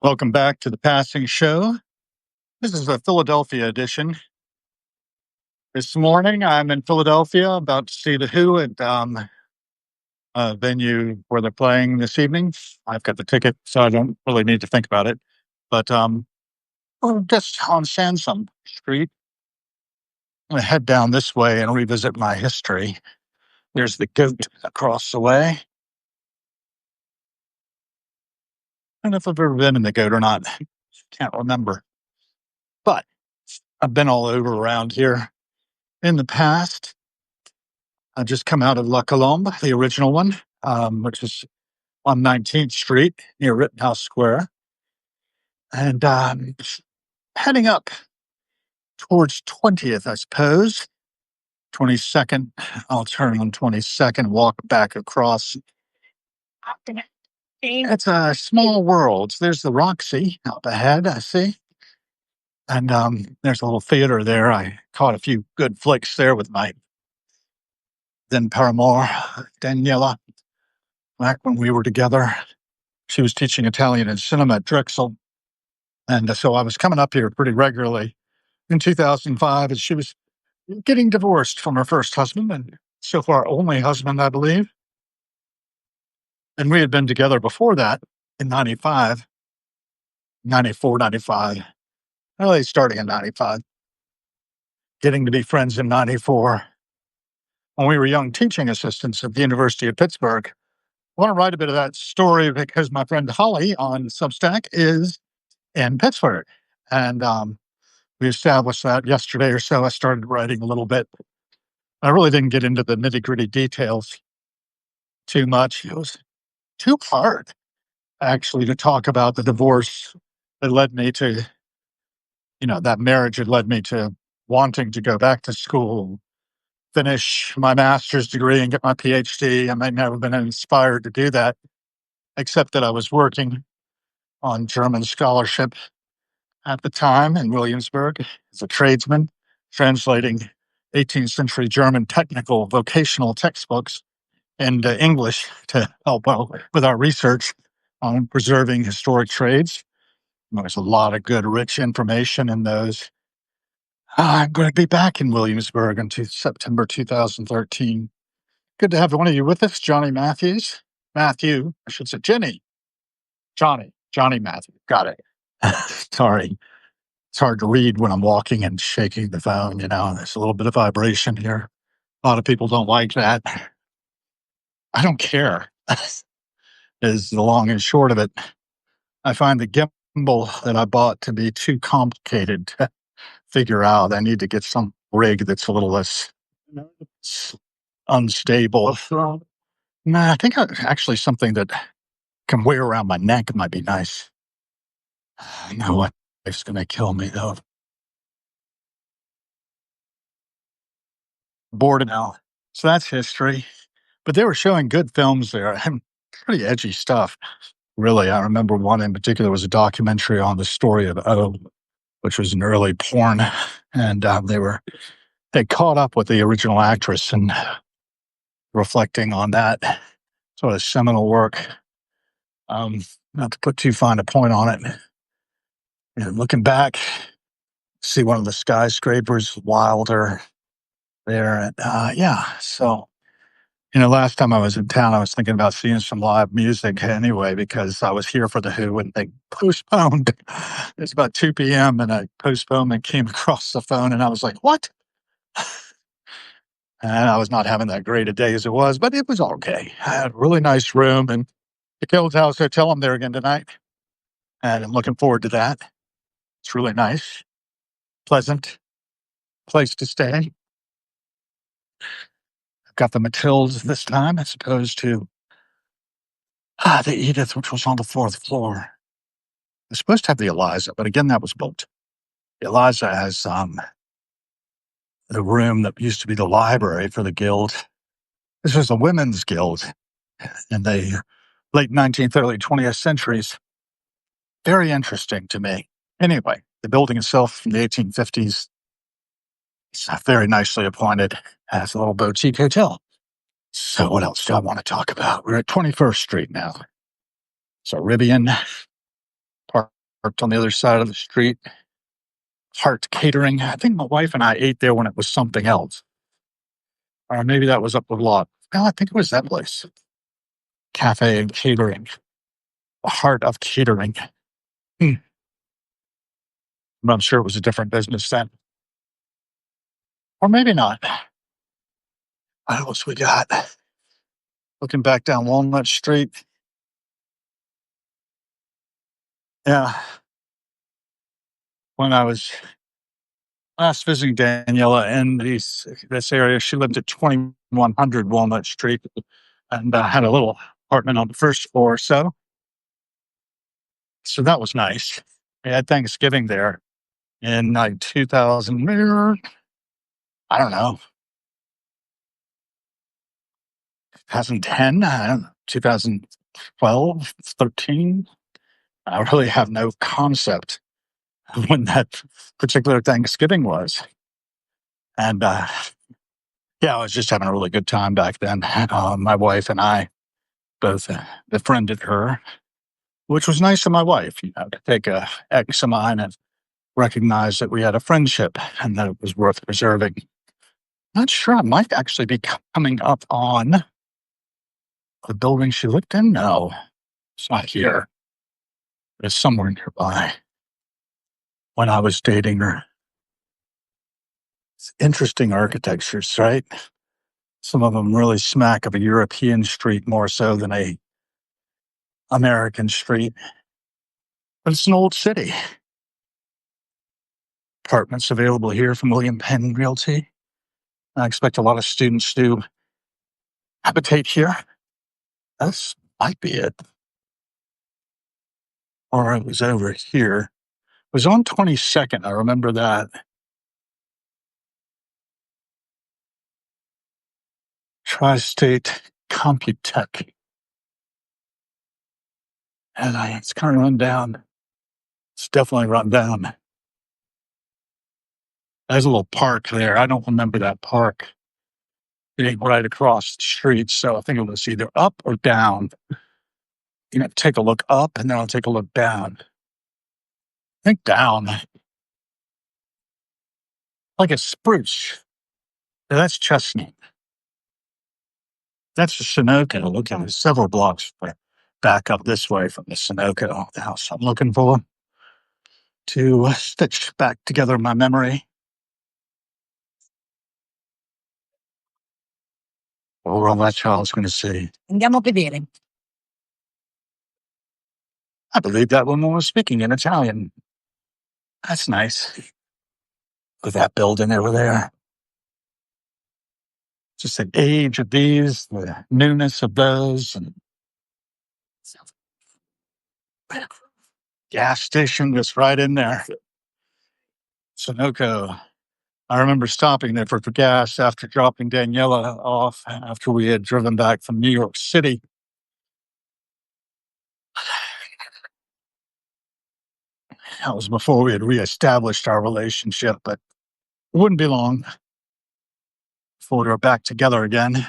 Welcome back to the Passing Show. This is a Philadelphia edition. This morning, I'm in Philadelphia, about to see The Who at a venue where they're playing this evening. I've got the ticket, so I don't really need to think about it. But we're just on Sansom Street. I'm going to head down this way and revisit my history. There's the goat across the way. I don't know if I've ever been in the goat or not. Can't remember. But I've been all over around here in the past. I just come out of La Colombe, the original one, which is on 19th Street near Rittenhouse Square, and heading up towards 20th, I suppose. 22nd, I'll turn on 22nd, walk back across. It's a small world. There's the Roxy up ahead, I see. And there's a little theater there. I caught a few good flicks there with my then paramour, Daniela, back when we were together. She was teaching Italian and cinema at Drexel. And so I was coming up here pretty regularly in 2005 as she was getting divorced from her first husband and so far only husband, I believe. And we had been together before that in 95, 94, 95, really starting in 95, getting to be friends in 94 when we were young teaching assistants at the University of Pittsburgh. I want to write a bit of that story because my friend Holly on Substack is in Pittsburgh. And we established that yesterday or so. I started writing a little bit. I really didn't get into the nitty-gritty details too much. It was too hard, actually, to talk about the divorce that led me to, that marriage had led me to wanting to go back to school, finish my master's degree and get my PhD. I might never have been inspired to do that, except that I was working on German scholarship at the time in Williamsburg as a tradesman, translating 18th century German technical vocational textbooks into English to help out with our research on preserving historic trades. There's a lot of good, rich information in those. I'm going to be back in Williamsburg until September 2013. Good to have one of you with us, Johnny Matthews. Matthew, I should say Johnny Matthews. Got it. Sorry. It's hard to read when I'm walking and shaking the phone, there's a little bit of vibration here. A lot of people don't like that. I don't care, is the long and short of it. I find the gimbal that I bought to be too complicated to figure out. I need to get some rig that's a little less unstable. I think actually something that can wear around my neck might be nice. I know what it's going to kill me, though. Bored now. So that's history. But they were showing good films there. Pretty edgy stuff, really. I remember one in particular was a documentary on the story of O, which was an early porn. And they caught up with the original actress and reflecting on that sort of seminal work. Not to put too fine a point on it. Looking back, see one of the skyscrapers, Wilder there. And so last time I was in town, I was thinking about seeing some live music anyway, because I was here for The Who and they postponed. It's about 2 p.m. and a postponement came across the phone and I was like, what? And I was not having that great a day as it was, but it was okay. I had a really nice room and the Guild House Hotel. I'm there again tonight. And I'm looking forward to that. It's really nice, pleasant place to stay. I've got the Matildas this time as opposed to the Edith, which was on the 4th floor. I was supposed to have the Eliza, but again, that was booked. The Eliza has the room that used to be the library for the Guild. This was the Women's Guild in the late 19th, early 20th centuries. Very interesting to me. Anyway, the building itself from the 1850s is very nicely appointed as a little boutique hotel. So what else do I want to talk about? We're at 21st Street now. So Rivian Park parked on the other side of the street. Heart Catering. I think my wife and I ate there when it was something else. Or maybe that was up the lot. No, I think it was that place. Cafe and Catering. The Heart of Catering. Hmm. But I'm sure it was a different business then. Or maybe not. What else we got? Looking back down Walnut Street. Yeah. When I was last visiting Daniela in this area, she lived at 2100 Walnut Street and had a little apartment on the first floor. So that was nice. We had Thanksgiving there in like 2000, I don't know, 2010, I don't know, 2012, 13. I really have no concept of when that particular Thanksgiving was. And yeah, I was just having a really good time back then. My wife and I both befriended her, which was nice of my wife, to take a ex of mine and recognize that we had a friendship and that it was worth preserving. Not sure I might actually be coming up on the building she lived in. No, it's not here. It's somewhere nearby. When I was dating her, it's interesting architectures, right? Some of them really smack of a European street more so than a American street. But it's an old city. Apartments available here from William Penn Realty. I expect a lot of students to habitate here. This might be it. Or it was over here. It was on 22nd. I remember that. Tri-State Computech. And it's kind of run down. It's definitely run down. There's a little park there. I don't remember that park being right across the street. So I think it was either up or down. Take a look up and then I'll take a look down. I think down. Like a spruce. Yeah, that's chestnut. That's the Sunoco. Look at it. Several blocks back up this way from the Sunoco, the house I'm looking for to stitch back together my memory. What all that child's going to see. Andiamo a vedere. I believe that woman was speaking in Italian. That's nice. With that building over there. Just the age of these, the newness of those, and gas station just right in there. Sunoco. I remember stopping there for gas after dropping Daniela off after we had driven back from New York City. That was before we had reestablished our relationship, but it wouldn't be long before we were back together again.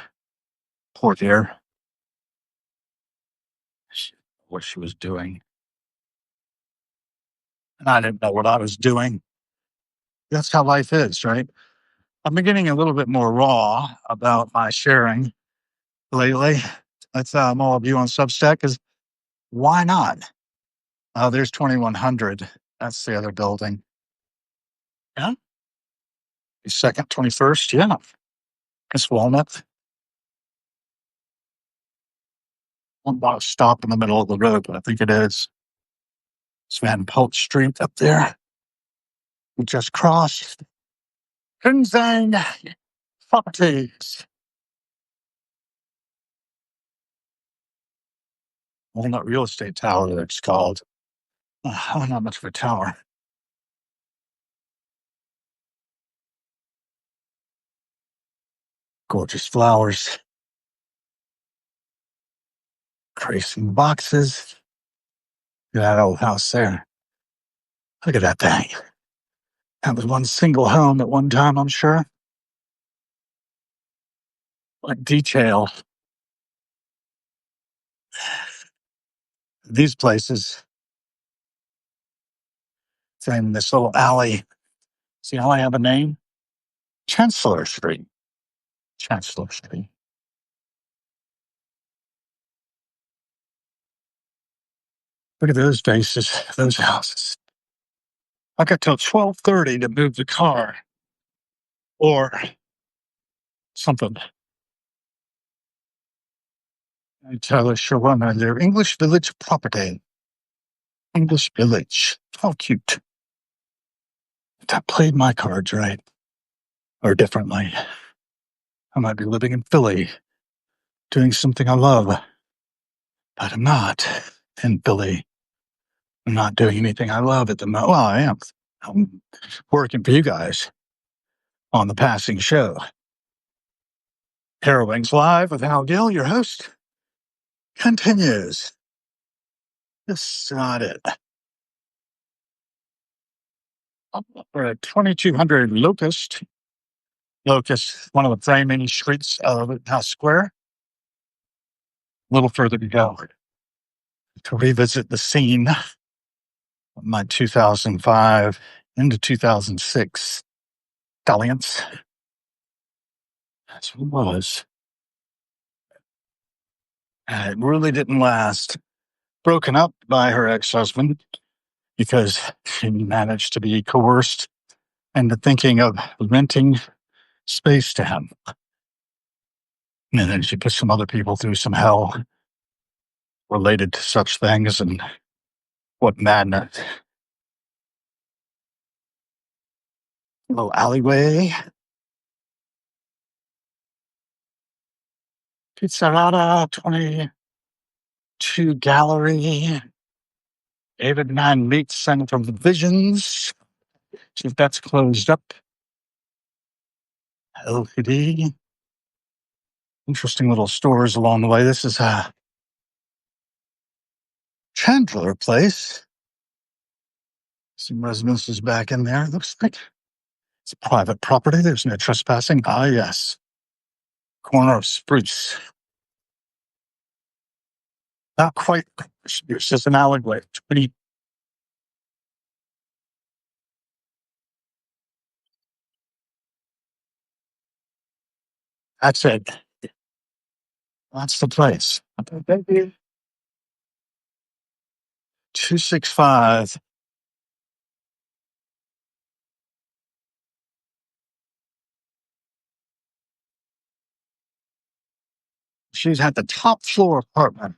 Poor dear. What she was doing. And I didn't know what I was doing. That's how life is, right? I'm beginning a little bit more raw about my sharing lately. That's all of you on Substack, because why not? There's 2100. That's the other building. Yeah. The second, 21st. Yeah. It's Walnut. One about to stop in the middle of the road, but I think it is. It's Van Pelt Street up there. We just crossed. Insane properties. Walnut Real Estate Tower, that's called. Not much of a tower. Gorgeous flowers. Creasing boxes. Look at that old house there. Look at that thing. That was one single home at one time, I'm sure. Like detail. These places in this little alley. See how I have a name? Chancellor Street. Chancellor Street. Look at those faces, those houses. I got till 12:30 to move the car or something. I tell us, sure one, their English Village property. English Village. How cute. If I played my cards right or differently, I might be living in Philly, doing something I love, but I'm not in Philly. I'm not doing anything I love at the moment. Well, I am. I'm working for you guys on the passing show. Harrowings Live with Hal Gill, your host, continues. That's not it. We're at 2200 Locust. Locust, one of the framing streets of House Square. A little further to go to revisit the scene of my 2005 into 2006 dalliance. That's what it was. And it really didn't last. Broken up by her ex-husband because she managed to be coerced into thinking of renting space to him. And then she put some other people through some hell related to such things, and what madness. Little alleyway. Pizzerata, 22 Gallery. David Mann Meat Center of Visions. See if that's closed up. LTD. Interesting little stores along the way. This is a Chandler Place. Some residences back in there. Looks like it's private property. There's no trespassing. Ah, yes. Corner of Spruce. Not quite. It's just an alleyway. It's pretty. That's it. That's the place. 265. She's at the top floor apartment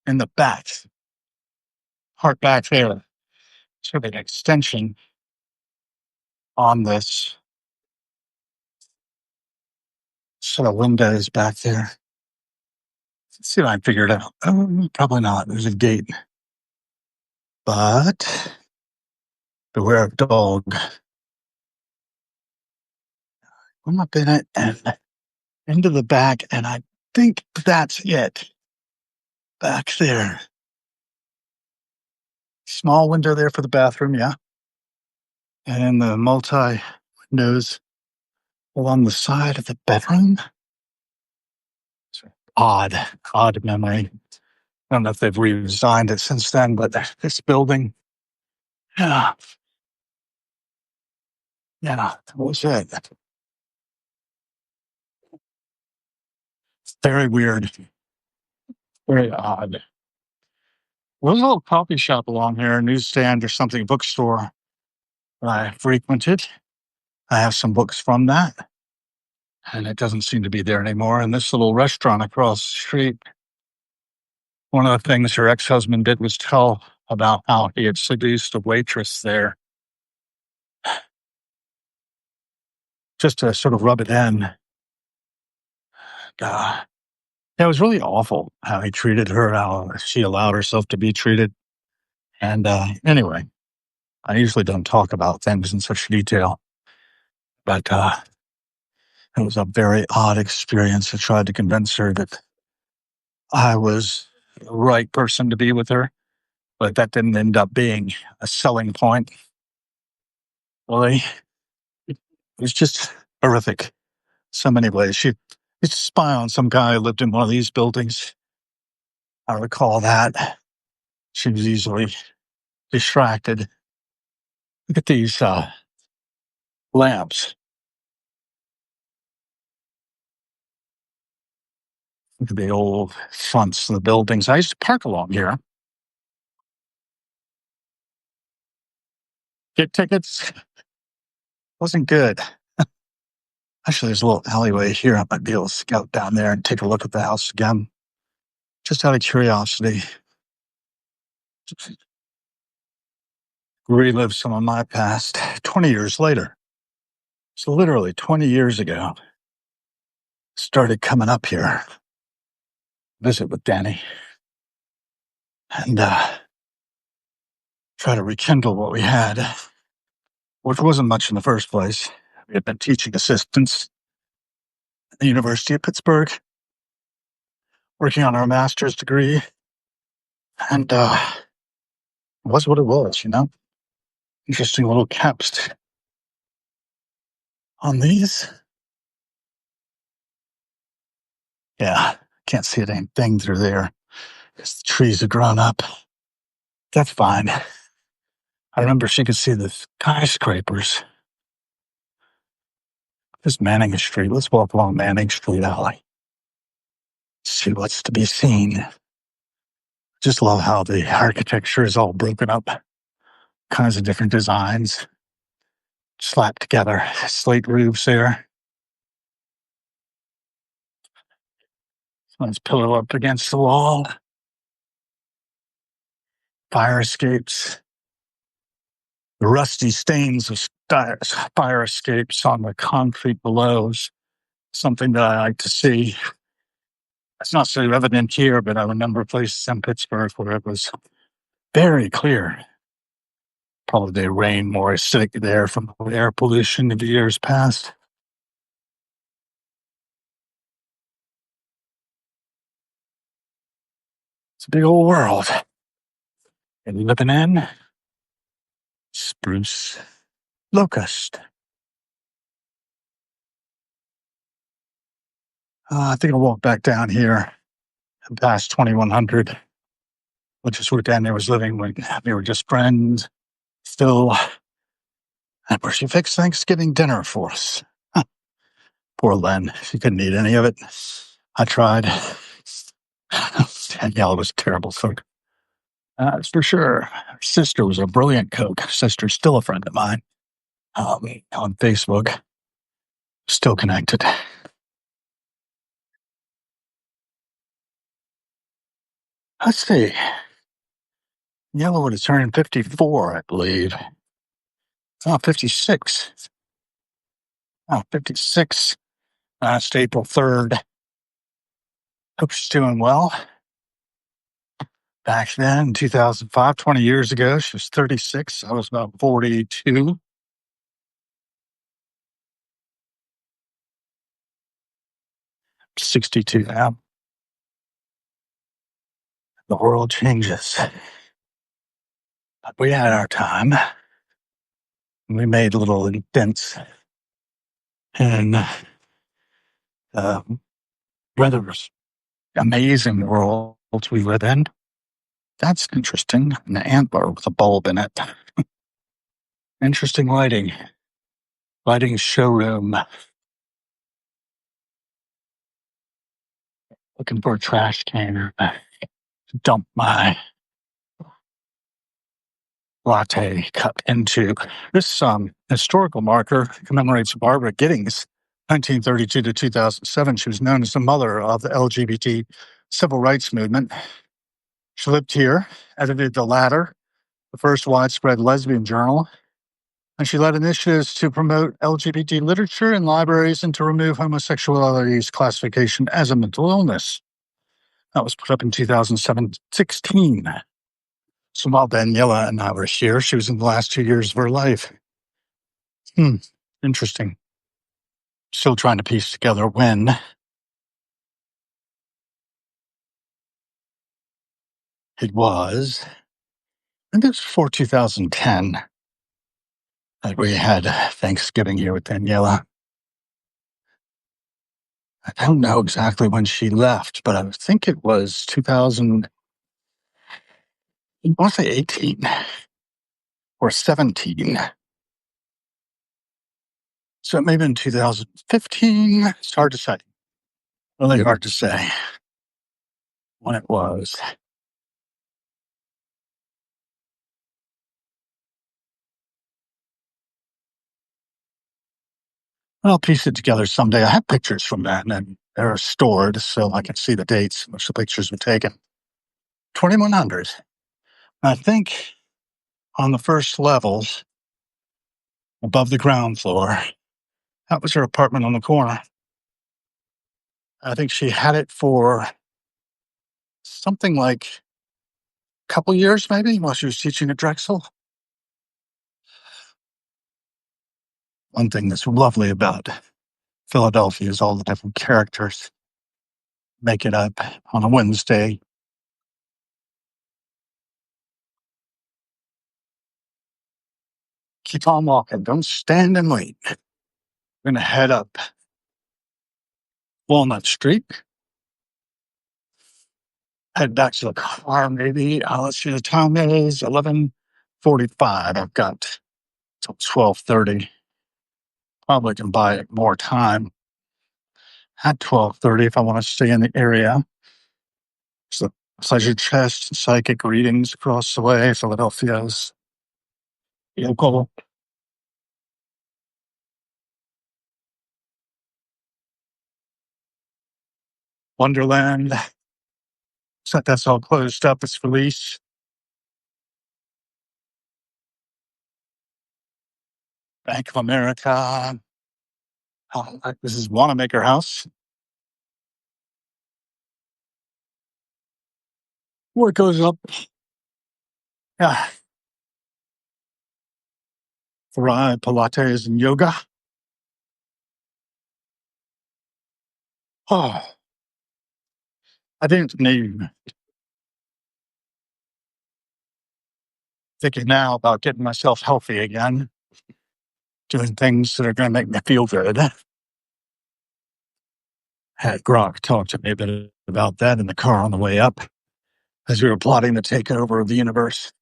in the back. Part back there. Sort of an extension on this set of windows back there. Let's see if I can figure it out. Probably not. There's a gate. But beware of dog. I'm up in it and into the back, and I think that's it. Back there. Small window there for the bathroom, yeah. And the multi windows along the side of the bedroom. Odd memory. I don't know if they've redesigned it since then, but this building, yeah, that was it. Very weird, very odd. There's a little coffee shop along here, a newsstand or something, bookstore that I frequented. I have some books from that, and it doesn't seem to be there anymore. And this little restaurant across the street, one of the things her ex-husband did was tell about how he had seduced a waitress there just to sort of rub it in. It was really awful how he treated her, how she allowed herself to be treated. And anyway, I usually don't talk about things in such detail, but it was a very odd experience. I tried to convince her that I was the right person to be with her, but that didn't end up being a selling point. Really, it was just horrific. So many ways. She used to spy on some guy who lived in one of these buildings. I recall that. She was easily distracted. Look at these lamps. Look at the old fronts of the buildings. I used to park along here, get tickets. Wasn't good. Actually, there's a little alleyway here. I might be able to scout down there and take a look at the house again, just out of curiosity. Relive some of my past 20 years later. So literally 20 years ago, started coming up here, visit with Danny, and try to rekindle what we had, which wasn't much in the first place. We had been teaching assistants at the University of Pittsburgh, working on our master's degree, and it was what it was, Interesting little caps on these. Yeah, can't see a damn thing through there because the trees have grown up. That's fine. I remember she could see the skyscrapers. This is Manning Street. Let's walk along Manning Street alley. See what's to be seen. Just love how the architecture is all broken up. Kinds of different designs slapped together. Slate roofs there. One's pillow up against the wall. Fire escapes. The rusty stains of fire escapes on the concrete below is something that I like to see. It's not so evident here, but I remember places in Pittsburgh where it was very clear. Probably they rain more acidic there from the air pollution in the years past. It's a big old world. And you living in Spruce Locust. I think I'll walk back down here past 2100, which is where Daniel was living when we were just friends. Still, and where she fixed Thanksgiving dinner for us. Poor Len. She couldn't eat any of it. I tried. Danielle was a terrible cook. That's for sure. Her sister was a brilliant cook. Her sister's still a friend of mine on Facebook. Still connected. Let's see. Yellow would have turned 54, I believe. Oh, 56. Oh, 56. Last April 3rd. Hope she's doing well. Back then, in 2005, 20 years ago, she was 36. I was about 42. I'm 62 now. The world changes. But we had our time. We made little indents in rather amazing world we live in. That's interesting. An antler with a bulb in it. Interesting lighting. Lighting showroom. Looking for a trash can to dump my latte cup into. This historical marker commemorates Barbara Giddings, 1932 to 2007. She was known as the mother of the LGBT civil rights movement. She lived here, edited The Ladder, the first widespread lesbian journal, and she led initiatives to promote LGBT literature in libraries and to remove homosexuality's classification as a mental illness. That was put up in 2016. So while Daniela and I were here, she was in the last 2 years of her life. Interesting. Still trying to piece together when. It was, I think it was before 2010 that we had Thanksgiving here with Daniela. I don't know exactly when she left, but I think it was 2000, I want to say 18 or 17. So maybe in 2015. It's hard to say. Really hard to say when it was. I'll piece it together someday. I have pictures from that, and they're stored so I can see the dates in which the pictures were taken. 2100. I think on the first level, above the ground floor, that was her apartment on the corner. I think she had it for something like a couple years, maybe, while she was teaching at Drexel. One thing that's lovely about Philadelphia is all the different characters make it up on a Wednesday. Keep on walking. Don't stand and wait. We're going to head up Walnut Street, head back to the car, maybe. Let's see, the time is 11:45. I've got till 12:30. Probably can buy more time at 12:30 if I want to stay in the area. So Pleasure Chest and Psychic Readings across the way, Philadelphia's local. Wonderland. So that's all closed up. It's release. Bank of America. This is Wanamaker House. Where it goes up. Yeah. Thrive, Pilates, and yoga. Oh, I didn't name. Thinking now about getting myself healthy again, doing things that are going to make me feel good. Had Grok talk to me a bit about that in the car on the way up as we were plotting the takeover of the universe.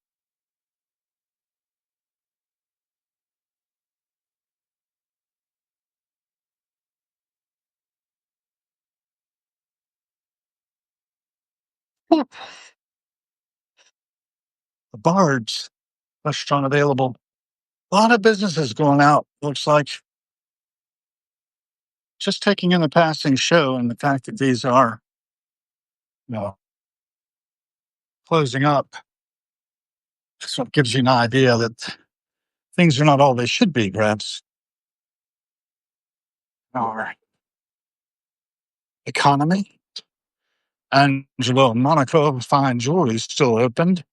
The Bard's restaurant available. A lot of businesses going out, looks like. Just taking in the passing show and the fact that these are, closing up. So it gives you an idea that things are not all they should be, perhaps. Our economy. Angelo and Monaco Fine Jewelry is still opened.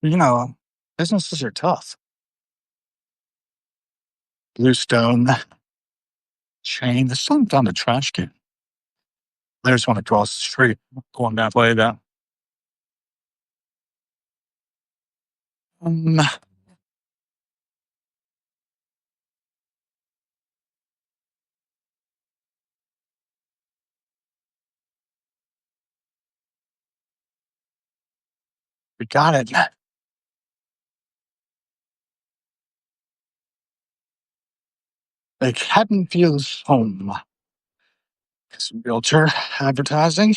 Businesses are tough. Bluestone chain. There's some down the trash can. There's one across the street going that way, though. Um, we got it. Like Haddonfield's home. Some realtor advertising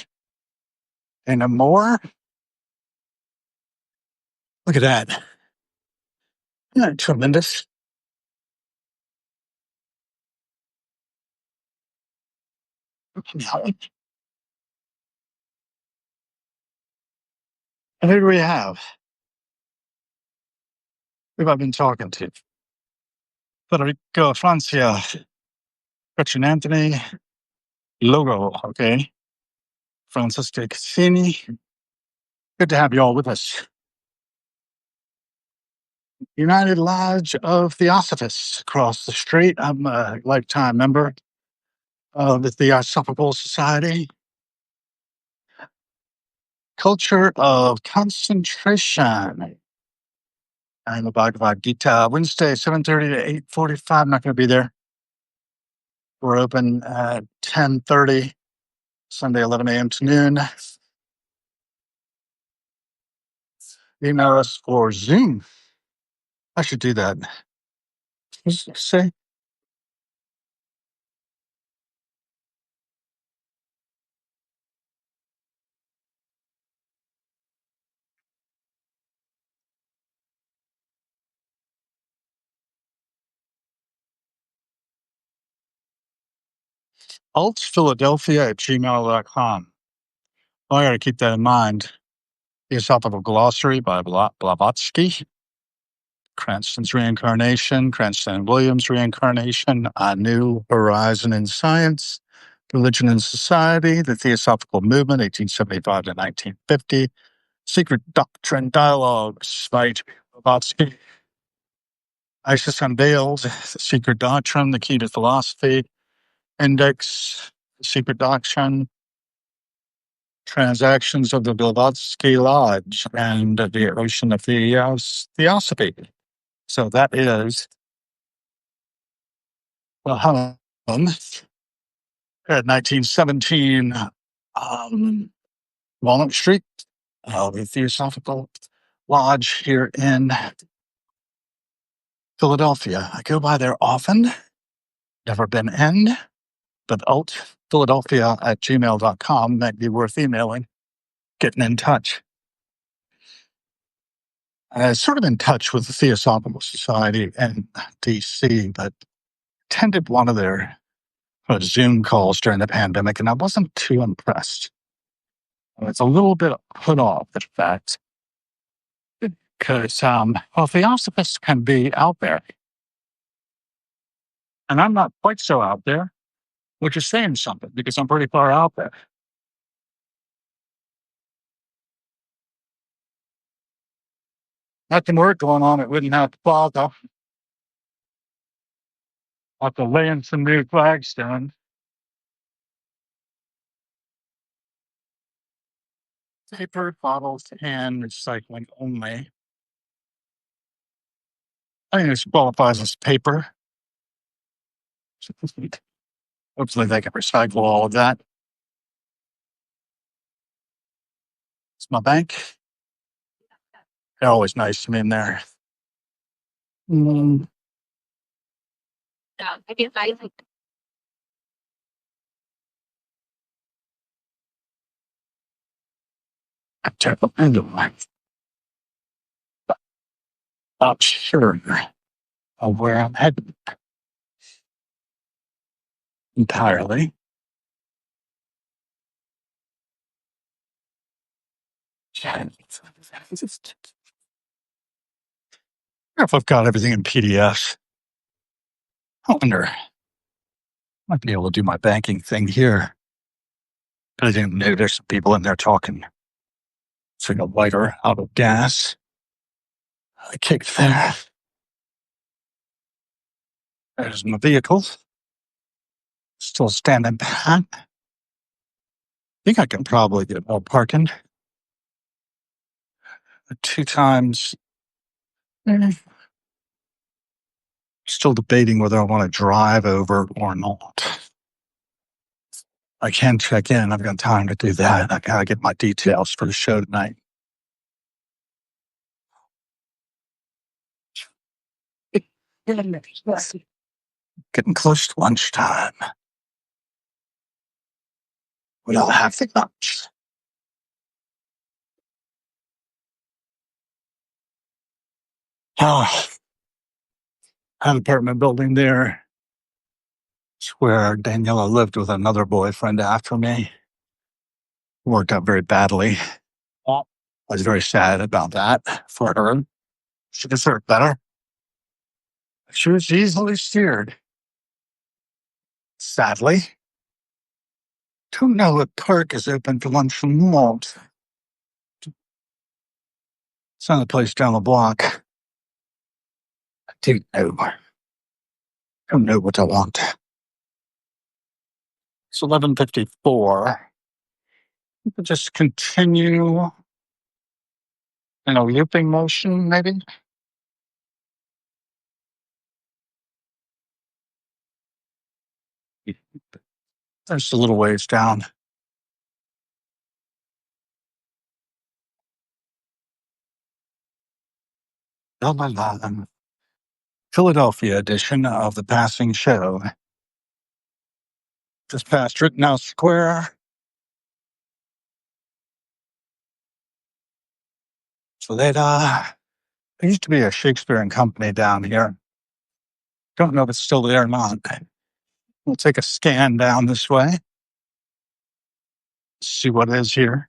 and more. Look at that. Isn't that tremendous? And who do we have? Who have I been talking to? Federico Francia, Gretchen Anthony, Logo, okay. Francisca Cassini. Good to have you all with us. United Lodge of Theosophists across the street. I'm a lifetime member of the Theosophical Society. Culture of Concentration. And the Bhagavad Gita, Wednesday, 7:30 to 8:45. I'm not going to be there. We're open at 10:30, Sunday, 11 a.m. to noon. Email us for Zoom. I should do that. What's it say? altphiladelphia@gmail.com. Well, I got to keep that in mind. Theosophical Glossary by Blavatsky. Cranston's Reincarnation, Cranston and Williams' Reincarnation, A New Horizon in Science, Religion and Society, The Theosophical Movement, 1875 to 1950, Secret Doctrine Dialogues by H.P. Blavatsky, ISIS Unveiled, The Secret Doctrine, The Key to Philosophy, Index, The Secret Doctrine, Transactions of the Blavatsky Lodge, and The Ocean of Theosophy. So that is home at 1917 Walnut Street, the Theosophical Lodge here in Philadelphia. I go by there often, never been in, but altphiladelphia@gmail.com might be worth emailing, getting in touch. I was sort of in touch with the Theosophical Society in DC, but attended one of their Zoom calls during the pandemic, and I wasn't too impressed. I was a little bit put off, in fact, because, theosophists can be out there, and I'm not quite so out there, which is saying something because I'm pretty far out there. Nothing work going on, it wouldn't have to bother. I'll have to lay in some new flagstones. Paper bottles and recycling only. I think this qualifies as paper. Hopefully they can recycle all of that. It's my bank. They're always nice to me in there. Not sure of where I'm headed entirely. I don't know if I've got everything in PDFs. I wonder, I might be able to do my banking thing here. But I didn't know there's some people in there talking. It's like a lighter out of gas. I kicked there. There's my vehicle. Still standing pat. I think I can probably get more parking. 2 times. Still debating whether I want to drive over or not. I can check in. I've got time to do that. I gotta get my details for the show tonight. Getting close to lunchtime. We'll have the lunch. Oh, an apartment building there. It's where Daniela lived with another boyfriend after me. Worked out very badly. I was very sad about that for her. She deserved better. She was easily steered. Sadly. Don't know if Park is open for lunch from Walt. It's not a place down the block. I do know. Don't know what I want. It's 11:54. We could just continue in a looping motion, maybe. There's a little ways down. Philadelphia edition of the Passing Show. Just past Rittenhouse Square. So there used to be a Shakespeare and Company down here. Don't know if it's still there or not. We'll take a scan down this way, see what it is here.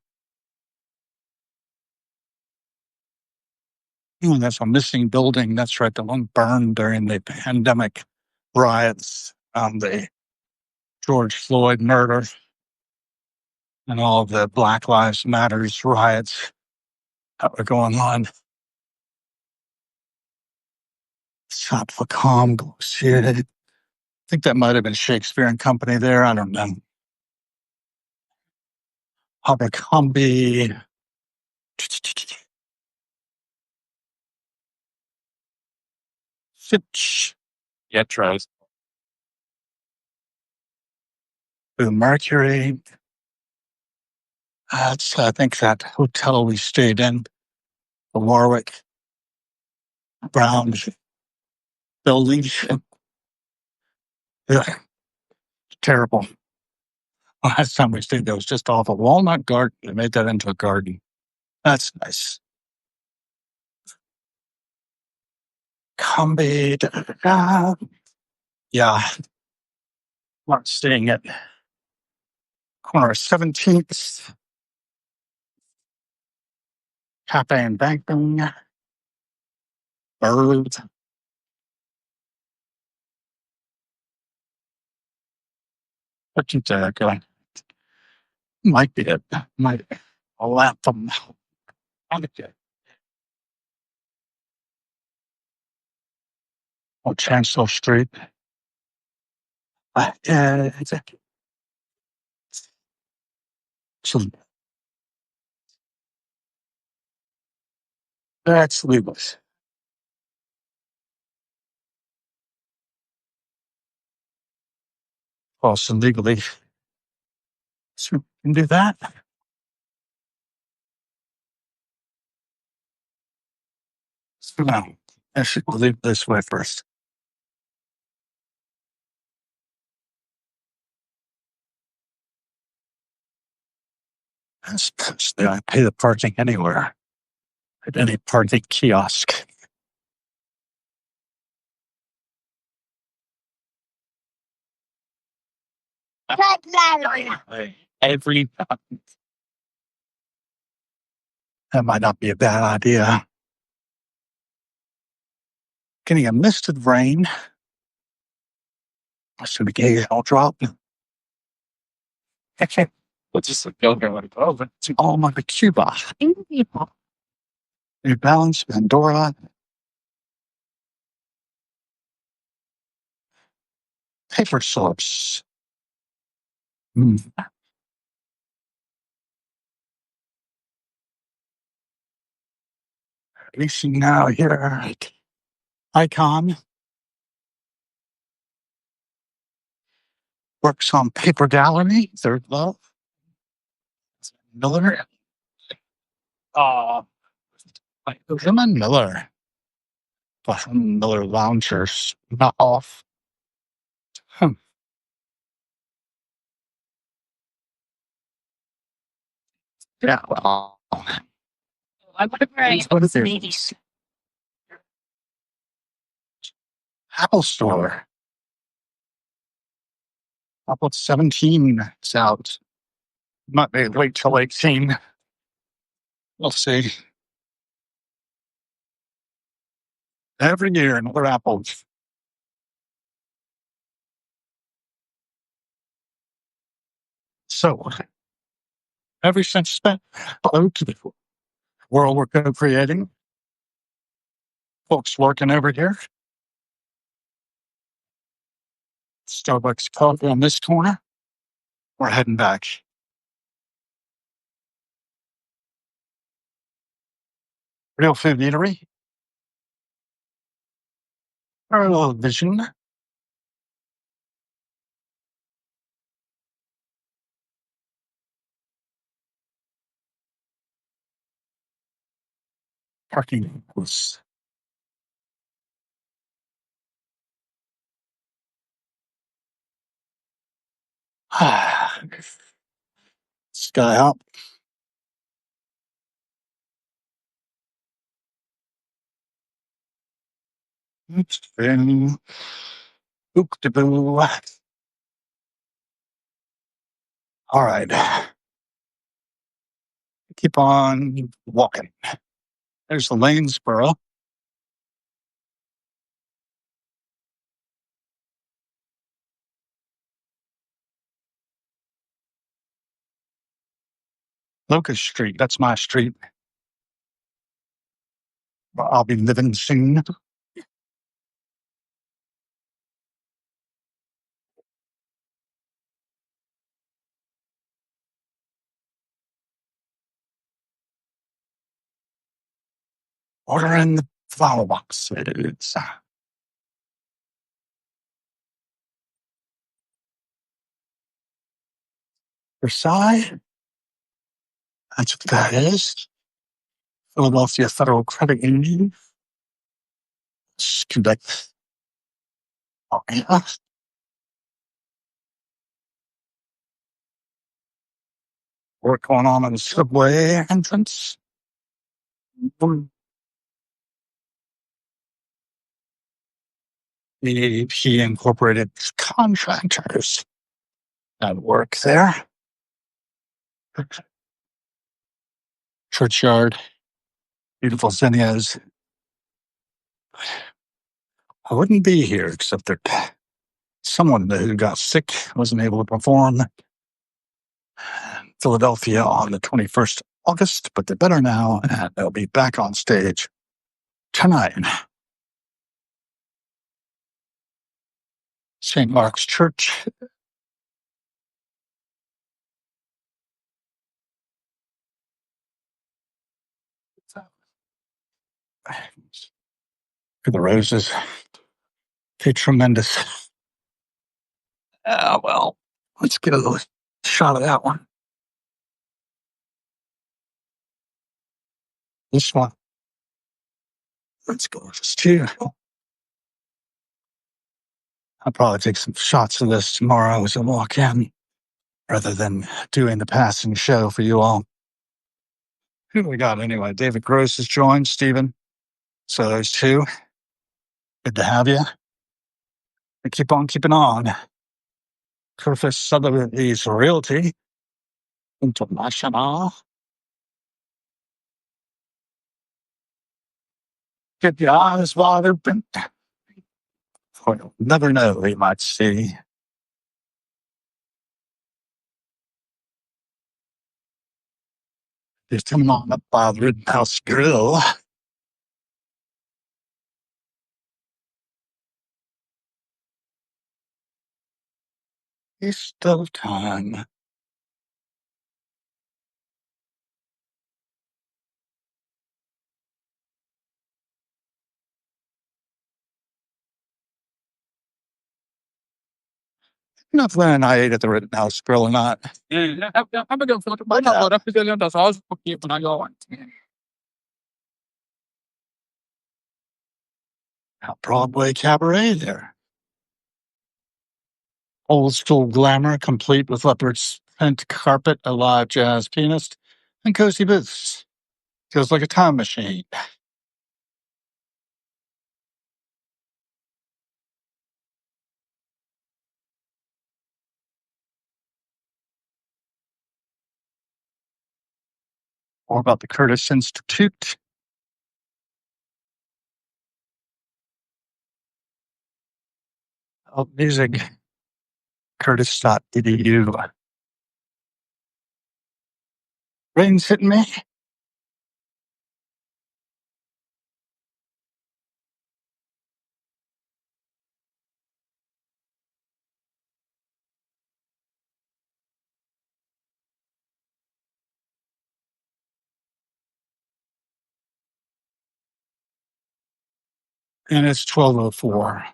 Ooh, that's a missing building. That's right. The one burned during the pandemic riots on the George Floyd murder and all the Black Lives Matters riots that were going on. Shot for calm, shit. I think that might have been Shakespeare and Company there. I don't know. Abercrombie. Fitch. Yeah, tries. The Mercury. That's, I think, that hotel we stayed in, the Warwick Brown building. Yeah, terrible. Last time we stayed there was just off a walnut garden. They made that into a garden. That's nice. Combi. Yeah. Not staying at corner of 17th. Cafe and Banking. Bird. What you take? Might be it. Might. I'll laugh them. Oh, Chancellor Street. It's so that's legal. Also legally. So we can do that. So now, I should leave this way first. Especially, I pay the parking anywhere at any parking kiosk. Every that might not be a bad idea. Getting a misted rain. Should be occasional drop. Let's just go here like over to Alma de Cuba. New Balance, Pandora, paper source. Releasing now here. Icon works on Paper Gallery, Third Love. Miller. Herman Miller. Miller Loungers. Not off. Yeah, well. What is there? Apple Store. Apple 17 is out. Might be wait till 18. We'll see. Every year, another Apple. So, every cent spent to the world we're co-creating. Folks working over here. Starbucks coffee on this corner. We're heading back. Real Food Eatery. Parallel Vision. Parking was Sky Hop. And Book-de-boo. All right. Keep on walking. There's the Lanesboro. Locust Street. That's my street. I'll be living soon. Ordering the flower box. It's Versailles. That's what that is. Philadelphia Federal Credit Union. Conduct. Oh, yeah. Work going on the subway entrance. He incorporated contractors that work there. Churchyard, beautiful zinnias. I wouldn't be here except that someone who got sick wasn't able to perform in Philadelphia on the 21st of August, but they're better now, and they'll be back on stage tonight. St. Mark's Church. The roses. Okay, tremendous. Well, let's get a little shot of that one. This one. Let's go with this too. I'll probably take some shots of this tomorrow as I walk in, rather than doing the passing show for you all. Who do we got anyway? David Gross has joined, Stephen. So there's two. Good to have you. And keep on keeping on. Curtis Sotheby's Realty International. Get your eyes wide open. For you'll never know what you might see. Just coming on up by the Rittenhouse Grill. East of time. Not when I ate at the Rittenhouse Grill or not. Broadway Cabaret there. Old school glamour, complete with leopard's print carpet, a live jazz pianist, and cozy booths. Feels like a time machine. More about the Curtis Institute. Oh, music. Curtis.edu. Rain's hitting me. And it's 12:04.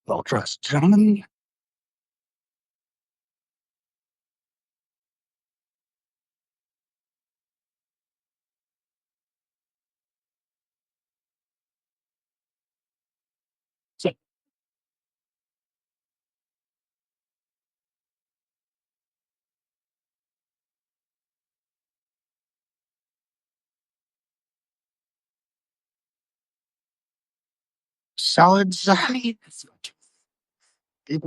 Well dressed gentlemen. Salads. Eat 8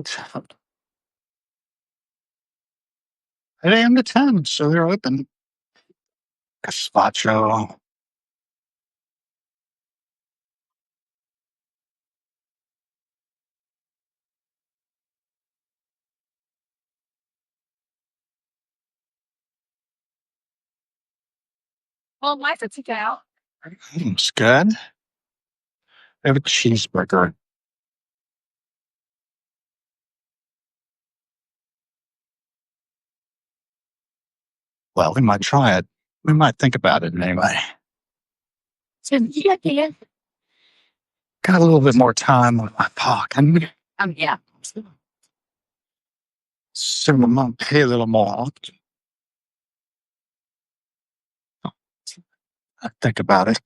a.m. to 10, so they're open. Gazpacho. It's good. I have a cheeseburger. Well, we might try it. We might think about it anyway. Got a little bit more time on my pocket. So I might pay a little more. I think about it.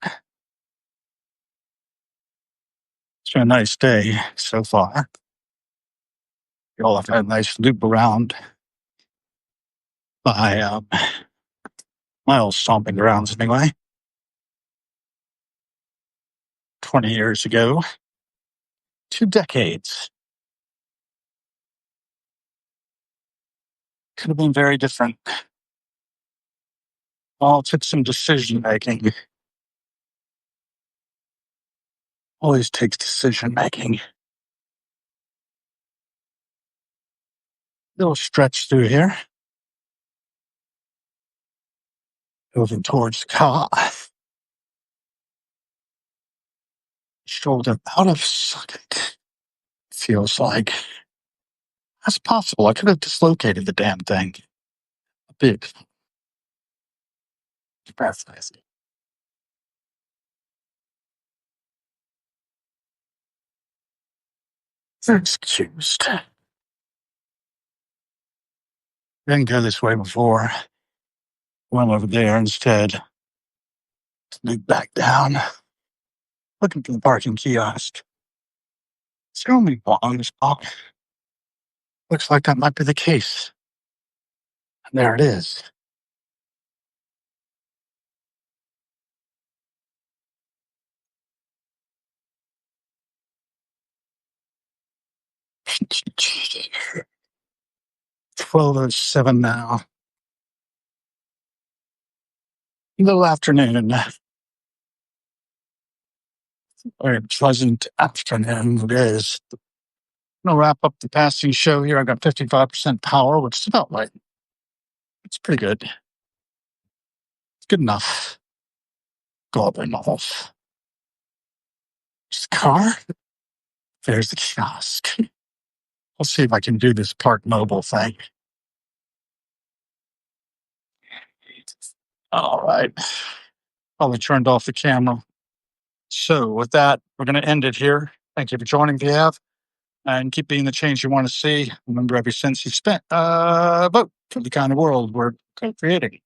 It's been a nice day so far. You all have had a nice loop around by my old stomping grounds anyway. 20 years ago. 2 decades. Could have been very different. All took some decision making. Always takes decision making. Little stretch through here. Moving towards the car. Shoulder out of socket. Feels like. That's possible. I could have dislocated the damn thing. A bit. That's nice. Excused. Didn't go this way before. Went over there instead. Loop back down. Looking for the parking kiosk. Is there only one on this block? Looks like that might be the case. And there it is. $12:07 now. Little afternoon. Very pleasant afternoon it is. I'm gonna wrap up the passing show here. I got 55% power, which is about right. It's pretty good. It's good enough. Go up and off. There's the car. There's the kiosk. I'll see if I can do this Park Mobile thing. All right. Probably turned off the camera. So with that, we're going to end it here. Thank you for joining if you have. And keep being the change you want to see. Remember, every cent you spent, vote for the kind of world we're creating.